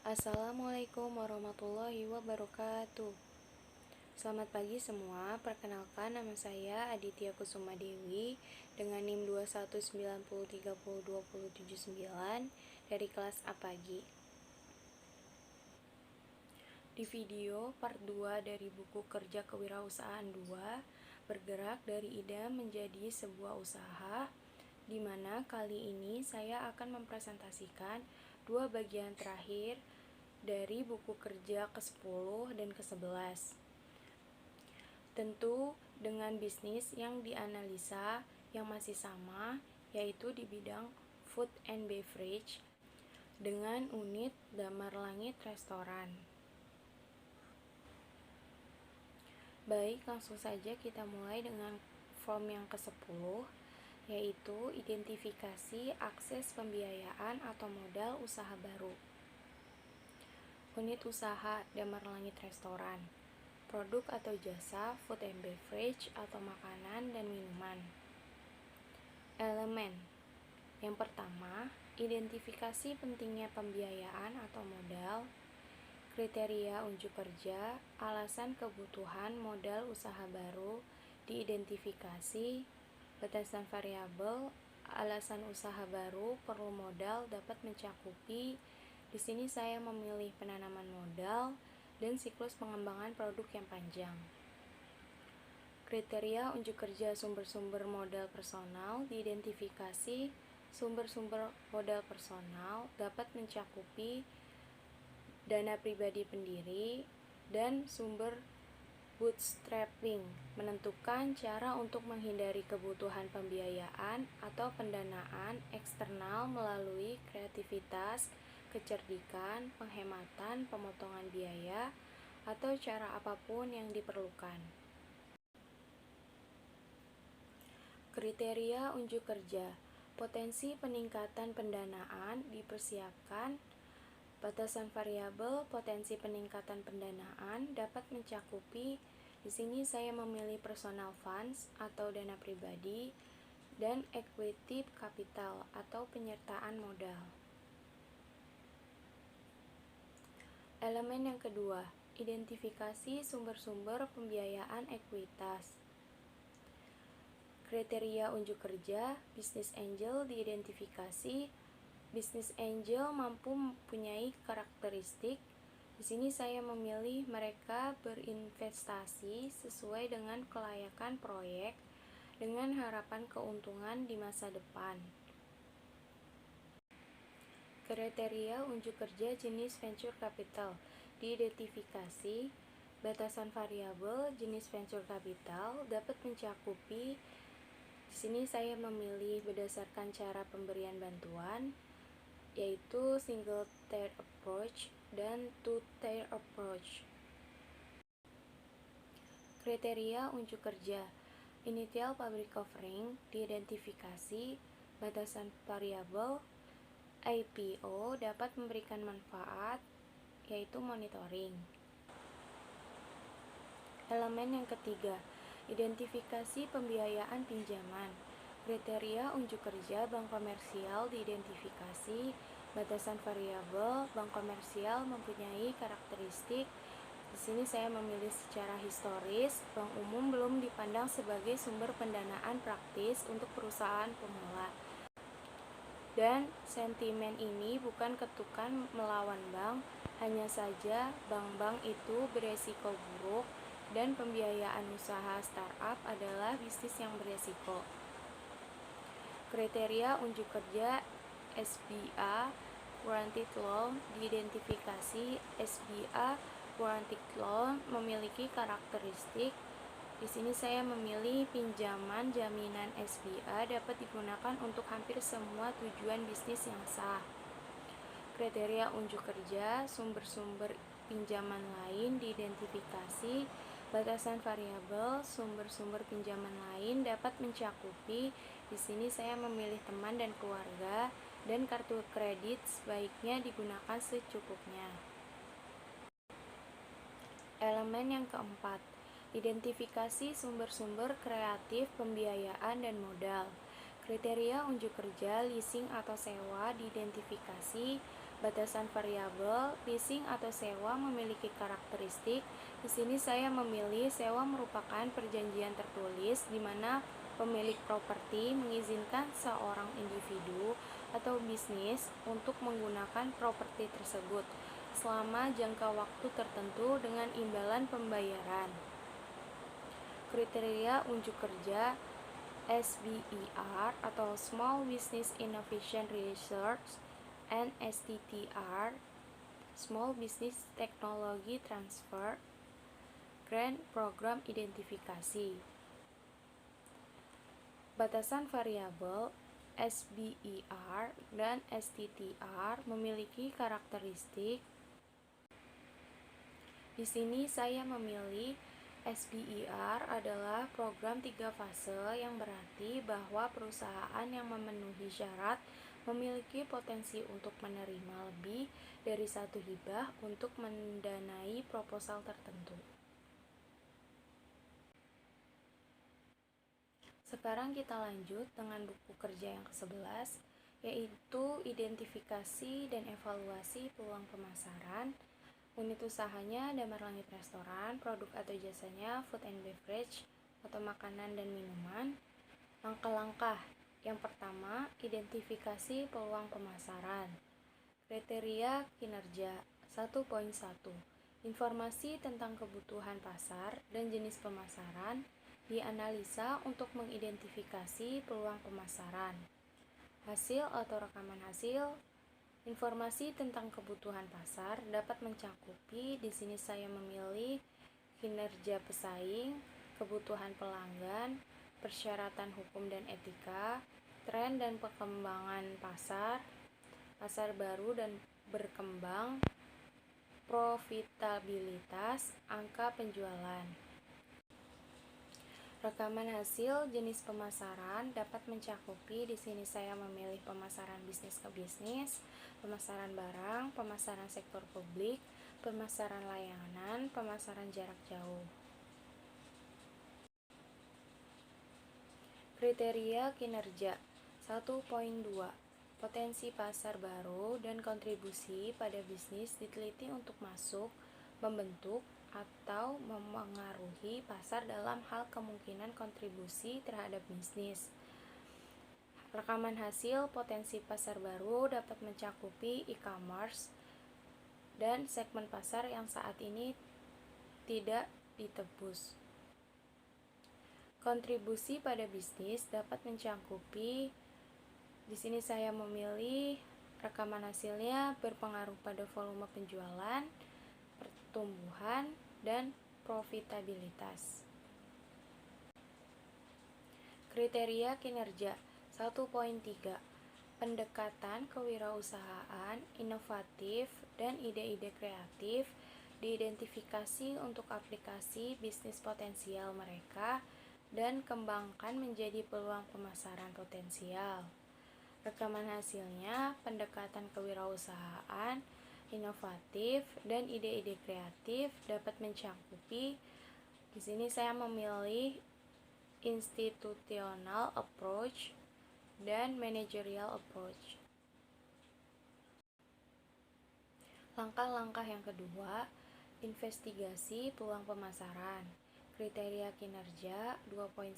Assalamualaikum warahmatullahi wabarakatuh. Selamat pagi semua, perkenalkan nama saya Aditya Kusuma Dewi dengan NIM 2190302079 dari kelas A pagi. Di video part 2 dari buku Kerja Kewirausahaan 2, bergerak dari ide menjadi sebuah usaha, di mana kali ini saya akan mempresentasikan dua bagian terakhir dari buku kerja ke-10 dan ke-11. Tentu dengan bisnis yang dianalisa yang masih sama, yaitu di bidang food and beverage dengan unit Damar Langit Restoran. Baik, langsung saja kita mulai dengan form yang ke-10, yaitu identifikasi akses pembiayaan atau modal usaha baru. Unit usaha Damar Langit Restoran. Produk atau jasa food and beverage atau makanan dan minuman. Elemen. Yang pertama, identifikasi pentingnya pembiayaan atau modal. Kriteria unjuk kerja, alasan kebutuhan modal usaha baru diidentifikasi. Batasan variabel, alasan usaha baru perlu modal dapat mencakupi. Di sini saya memilih penanaman modal dan siklus pengembangan produk yang panjang. Kriteria unjuk kerja sumber-sumber modal personal diidentifikasi. Sumber-sumber modal personal dapat mencakupi dana pribadi pendiri dan sumber bootstrapping. Menentukan cara untuk menghindari kebutuhan pembiayaan atau pendanaan eksternal melalui kreativitas, kecerdikan, penghematan, pemotongan biaya, atau cara apapun yang diperlukan. Kriteria unjuk kerja, potensi peningkatan pendanaan dipersiapkan. Batasan variabel potensi peningkatan pendanaan dapat mencakupi. Di sini saya memilih personal funds atau dana pribadi dan equity capital atau penyertaan modal. Elemen yang kedua, identifikasi sumber-sumber pembiayaan ekuitas. Kriteria unjuk kerja, bisnis angel diidentifikasi. Bisnis angel mampu mempunyai karakteristik. Di sini saya memilih mereka berinvestasi sesuai dengan kelayakan proyek dengan harapan keuntungan di masa depan. Kriteria unjuk kerja jenis venture capital diidentifikasi. Batasan variabel jenis venture capital dapat mencakupi. Di sini saya memilih berdasarkan cara pemberian bantuan, yaitu single tier approach dan two tier approach. Kriteria unjuk kerja initial public offering diidentifikasi. Batasan variabel IPO dapat memberikan manfaat, yaitu monitoring. Elemen yang ketiga, identifikasi pembiayaan pinjaman. Kriteria unjuk kerja bank komersial diidentifikasi. Batasan variabel bank komersial mempunyai karakteristik. Di sini saya memilih secara historis, bank umum belum dipandang sebagai sumber pendanaan praktis untuk perusahaan pemula. Dan sentimen ini bukan ketukan melawan bank, hanya saja bank-bank itu beresiko buruk dan pembiayaan usaha startup adalah bisnis yang beresiko. Kriteria unjuk kerja SBA Guaranteed Loan diidentifikasi. SBA Guaranteed Loan memiliki karakteristik. Di sini saya memilih pinjaman jaminan SBA dapat digunakan untuk hampir semua tujuan bisnis yang sah. Kriteria unjuk kerja sumber-sumber pinjaman lain diidentifikasi. Batasan variabel sumber-sumber pinjaman lain dapat mencakupi. Di sini saya memilih teman dan keluarga, dan kartu kredit sebaiknya digunakan secukupnya. Elemen yang keempat, identifikasi sumber-sumber kreatif pembiayaan dan modal. Kriteria unjuk kerja leasing atau sewa diidentifikasi. Batasan variabel, leasing atau sewa memiliki karakteristik. Di sini saya memilih sewa merupakan perjanjian tertulis di mana pemilik properti mengizinkan seorang individu atau bisnis untuk menggunakan properti tersebut selama jangka waktu tertentu dengan imbalan pembayaran. Kriteria unjuk kerja SBIR atau Small Business Innovation Research and STTR, Small Business Technology Transfer, Grant Program Identifikasi. Batasan variabel SBIR dan STTR memiliki karakteristik. Di sini saya memilih SBIR adalah program 3 fase yang berarti bahwa perusahaan yang memenuhi syarat memiliki potensi untuk menerima lebih dari satu hibah untuk mendanai proposal tertentu. Sekarang kita lanjut dengan buku kerja yang ke-11, yaitu identifikasi dan evaluasi peluang pemasaran. Unit usahanya Damar Langit Restoran, produk atau jasanya food and beverage atau makanan dan minuman. Langkah-langkah. Yang pertama, identifikasi peluang pemasaran. Kriteria kinerja 1.1. Informasi tentang kebutuhan pasar dan jenis pemasaran dianalisa untuk mengidentifikasi peluang pemasaran. Hasil atau rekaman hasil. Informasi tentang kebutuhan pasar dapat mencakupi, di sini saya memilih kinerja pesaing, kebutuhan pelanggan, persyaratan hukum dan etika, tren dan perkembangan pasar, pasar baru dan berkembang, profitabilitas, angka penjualan. Rekaman hasil jenis pemasaran dapat mencakupi, di sini saya memilih pemasaran bisnis ke bisnis, pemasaran barang, pemasaran sektor publik, pemasaran layanan, pemasaran jarak jauh. Kriteria kinerja 1.2. Potensi pasar baru dan kontribusi pada bisnis diteliti untuk masuk, membentuk, atau memengaruhi pasar dalam hal kemungkinan kontribusi terhadap bisnis. Rekaman hasil potensi pasar baru dapat mencakupi e-commerce dan segmen pasar yang saat ini tidak ditebus. Kontribusi pada bisnis dapat mencakupi, di sini saya memilih rekaman hasilnya berpengaruh pada volume penjualan, pertumbuhan, dan profitabilitas. Kriteria kinerja 1.3. Pendekatan kewirausahaan inovatif dan ide-ide kreatif diidentifikasi untuk aplikasi bisnis potensial mereka dan kembangkan menjadi peluang pemasaran potensial. Rekaman hasilnya, pendekatan kewirausahaan inovatif dan ide-ide kreatif dapat mencakupi, di sini saya memilih institutional approach dan managerial approach. Langkah-langkah yang kedua, investigasi peluang pemasaran. Kriteria kinerja 2.1.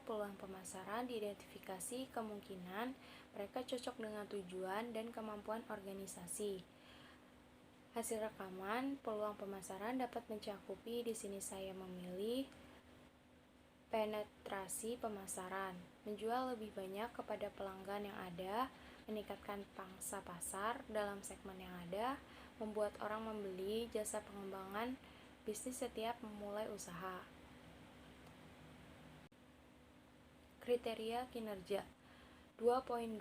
Peluang pemasaran diidentifikasi kemungkinan mereka cocok dengan tujuan dan kemampuan organisasi. Hasil rekaman peluang pemasaran dapat mencakupi, di sini saya memilih penetrasi pemasaran, menjual lebih banyak kepada pelanggan yang ada, meningkatkan pangsa pasar dalam segmen yang ada, membuat orang membeli jasa pengembangan bisnis setiap memulai usaha. Kriteria kinerja 2.2.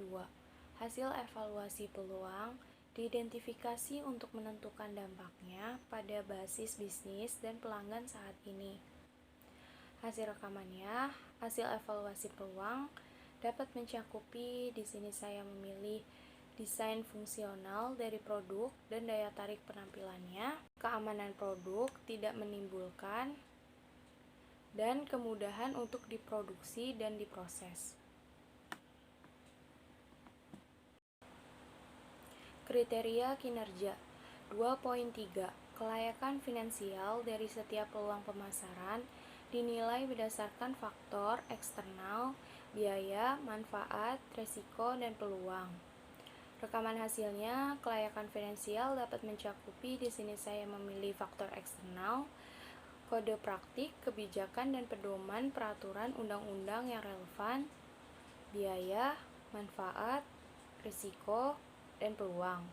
Hasil evaluasi peluang diidentifikasi untuk menentukan dampaknya pada basis bisnis dan pelanggan saat ini. Hasil rekamannya, hasil evaluasi peluang dapat mencakupi, di sini saya memilih desain fungsional dari produk dan daya tarik penampilannya, keamanan produk tidak menimbulkan, dan kemudahan untuk diproduksi dan diproses. Kriteria kinerja 2.3. Kelayakan finansial dari setiap peluang pemasaran dinilai berdasarkan faktor eksternal, biaya, manfaat, resiko, dan peluang. Rekaman hasilnya, kelayakan finansial dapat mencakupi, di sini saya memilih faktor eksternal, kode praktik, kebijakan, dan pedoman peraturan undang-undang yang relevan, biaya, manfaat, risiko, dan peluang.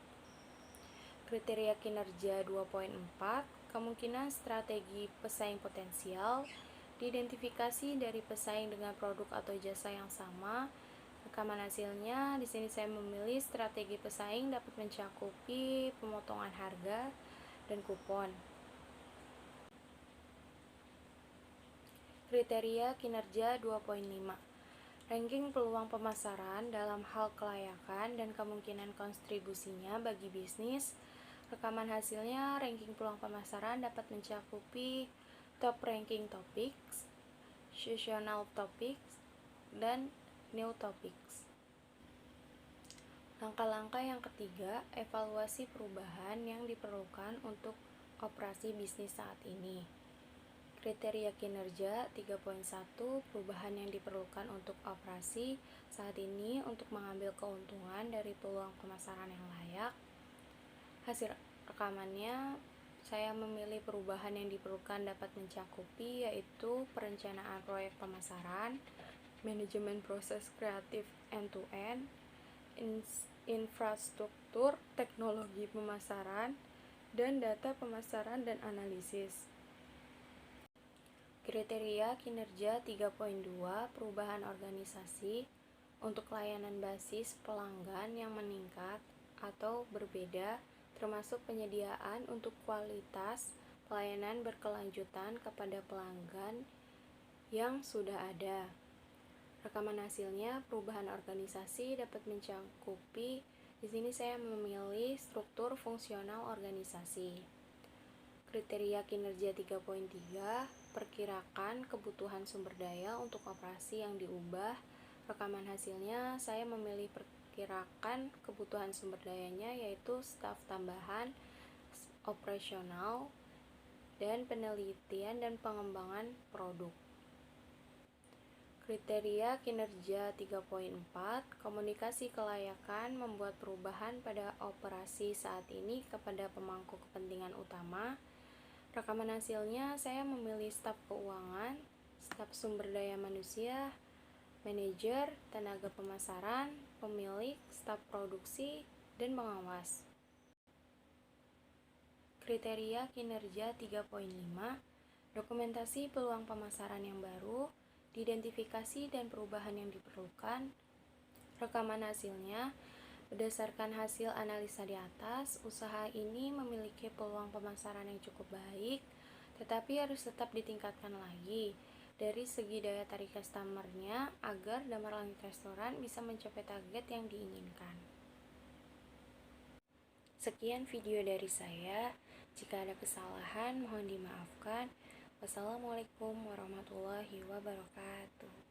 Kriteria kinerja 2.4, kemungkinan strategi pesaing potensial, diidentifikasi dari pesaing dengan produk atau jasa yang sama. Rekaman hasilnya, di sini saya memilih strategi pesaing dapat mencakupi pemotongan harga dan kupon. Kriteria kinerja 2.5, ranking peluang pemasaran dalam hal kelayakan dan kemungkinan kontribusinya bagi bisnis. Rekaman hasilnya, ranking peluang pemasaran dapat mencakupi top ranking topics, seasonal topics, dan new topics. Langkah-langkah yang ketiga, evaluasi perubahan yang diperlukan untuk operasi bisnis saat ini. Kriteria kinerja 3.1, perubahan yang diperlukan untuk operasi saat ini untuk mengambil keuntungan dari peluang pemasaran yang layak. Hasil rekamannya, saya memilih perubahan yang diperlukan dapat mencakupi, yaitu perencanaan proyek pemasaran, manajemen proses kreatif end-to-end, infrastruktur teknologi pemasaran, dan data pemasaran dan analisis. Kriteria kinerja 3.2, perubahan organisasi untuk layanan basis pelanggan yang meningkat atau berbeda, termasuk penyediaan untuk kualitas pelayanan berkelanjutan kepada pelanggan yang sudah ada. Rekaman hasilnya, perubahan organisasi dapat mencakupi, di sini saya memilih struktur fungsional organisasi. Kriteria kinerja 3.3, perkirakan kebutuhan sumber daya untuk operasi yang diubah. Rekaman hasilnya, saya memilih perkirakan kebutuhan sumber dayanya, yaitu staf tambahan, operasional, dan penelitian dan pengembangan produk. Kriteria kinerja 3.4, komunikasi kelayakan membuat perubahan pada operasi saat ini kepada pemangku kepentingan utama. Rekaman hasilnya, saya memilih staf keuangan, staf sumber daya manusia, manajer, tenaga pemasaran, pemilik, staf produksi, dan pengawas. Kriteria kinerja 3.5, dokumentasi peluang pemasaran yang baru, diidentifikasi dan perubahan yang diperlukan. Rekaman hasilnya, berdasarkan hasil analisa di atas, usaha ini memiliki peluang pemasaran yang cukup baik, tetapi harus tetap ditingkatkan lagi dari segi daya tarik customer-nya agar Damar Langit Restoran bisa mencapai target yang diinginkan. Sekian video dari saya. Jika ada kesalahan, mohon dimaafkan. Wassalamualaikum warahmatullahi wabarakatuh.